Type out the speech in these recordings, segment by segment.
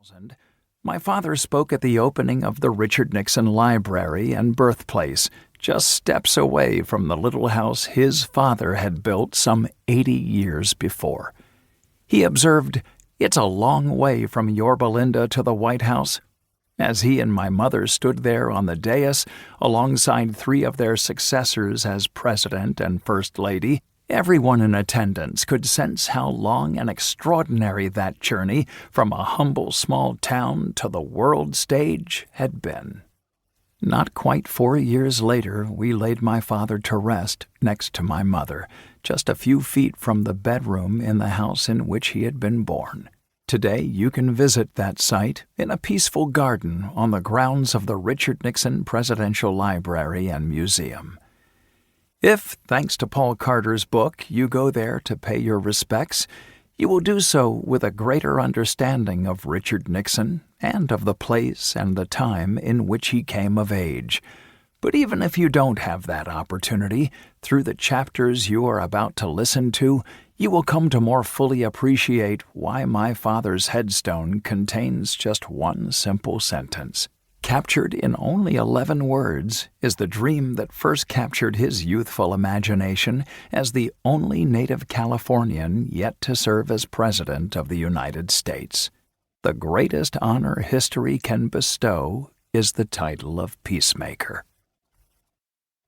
2000, my father spoke at the opening of the Richard Nixon Library and birthplace, just steps away from the little house his father had built some 80 years before. He observed, "It's a long way from Yorba Linda to the White House." As he and my mother stood there on the dais alongside three of their successors as President and First Lady, everyone in attendance could sense how long and extraordinary that journey from a humble small town to the world stage had been. Not quite 4 years later, we laid my father to rest next to my mother, just a few feet from the bedroom in the house in which he had been born. Today, you can visit that site in a peaceful garden on the grounds of the Richard Nixon Presidential Library and Museum. If, thanks to Paul Carter's book, you go there to pay your respects, you will do so with a greater understanding of Richard Nixon and of the place and the time in which he came of age. But even if you don't have that opportunity, through the chapters you are about to listen to, you will come to more fully appreciate why my father's headstone contains just one simple sentence. Captured in only 11 words is the dream that first captured his youthful imagination as the only native Californian yet to serve as President of the United States. The greatest honor history can bestow is the title of Peacemaker.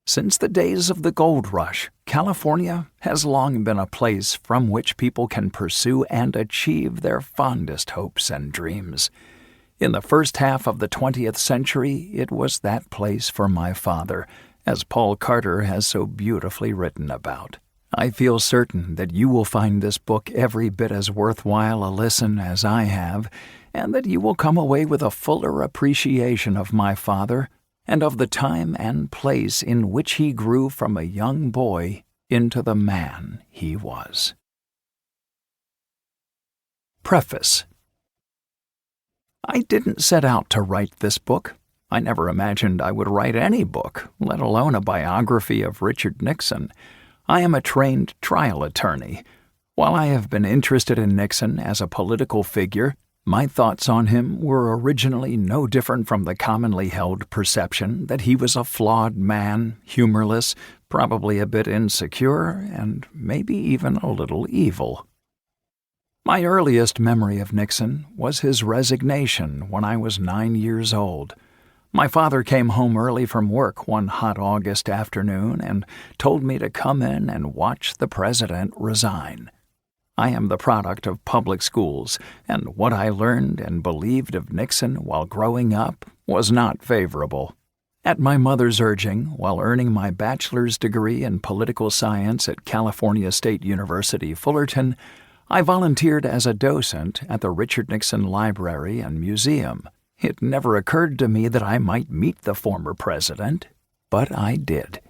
Since the days of the gold rush, California has long been a place from which people can pursue and achieve their fondest hopes and dreams. In the first half of the 20th century, it was that place for my father, as Paul Carter has so beautifully written about. I feel certain that you will find this book every bit as worthwhile a listen as I have, and that you will come away with a fuller appreciation of my father and of the time and place in which he grew from a young boy into the man he was. Preface. I didn't set out to write this book. I never imagined I would write any book, let alone a biography of Richard Nixon. I am a trained trial attorney. While I have been interested in Nixon as a political figure, my thoughts on him were originally no different from the commonly held perception that he was a flawed man, humorless, probably a bit insecure, and maybe even a little evil. My earliest memory of Nixon was his resignation when I was 9 years old. My father came home early from work one hot August afternoon and told me to come in and watch the president resign. I am the product of public schools, and what I learned and believed of Nixon while growing up was not favorable. At my mother's urging, while earning my bachelor's degree in political science at California State University, Fullerton, I volunteered as a docent at the Richard Nixon Library and Museum. It never occurred to me that I might meet the former president, but I did.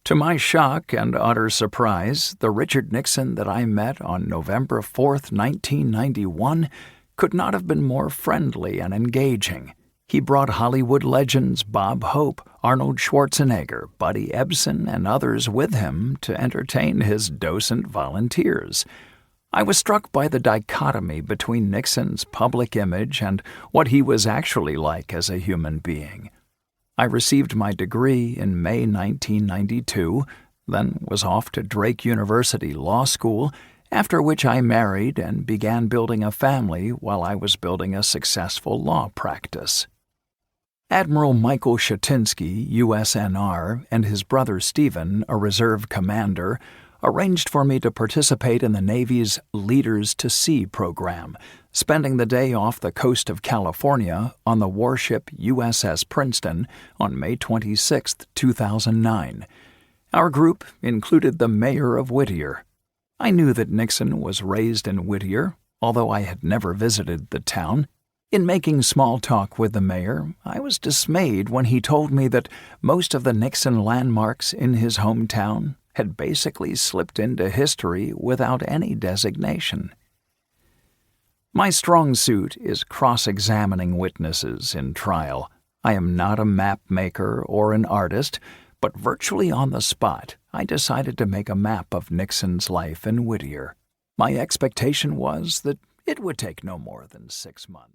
To my shock and utter surprise, the Richard Nixon that I met on November 4th, 1991, could not have been more friendly and engaging. He brought Hollywood legends Bob Hope, Arnold Schwarzenegger, Buddy Ebsen, and others with him to entertain his docent volunteers. I was struck by the dichotomy between Nixon's public image and what he was actually like as a human being. I received my degree in May 1992, then was off to Drake University Law School, after which I married and began building a family while I was building a successful law practice. Admiral Michael Shatinsky, USNR, and his brother Stephen, a reserve commander, arranged for me to participate in the Navy's Leaders to Sea program, spending the day off the coast of California on the warship USS Princeton on May 26, 2009. Our group included the mayor of Whittier. I knew that Nixon was raised in Whittier, although I had never visited the town. In making small talk with the mayor, I was dismayed when he told me that most of the Nixon landmarks in his hometown had basically slipped into history without any designation. My strong suit is cross-examining witnesses in trial. I am not a map maker or an artist, but virtually on the spot, I decided to make a map of Nixon's life in Whittier. My expectation was that It would take no more than 6 months.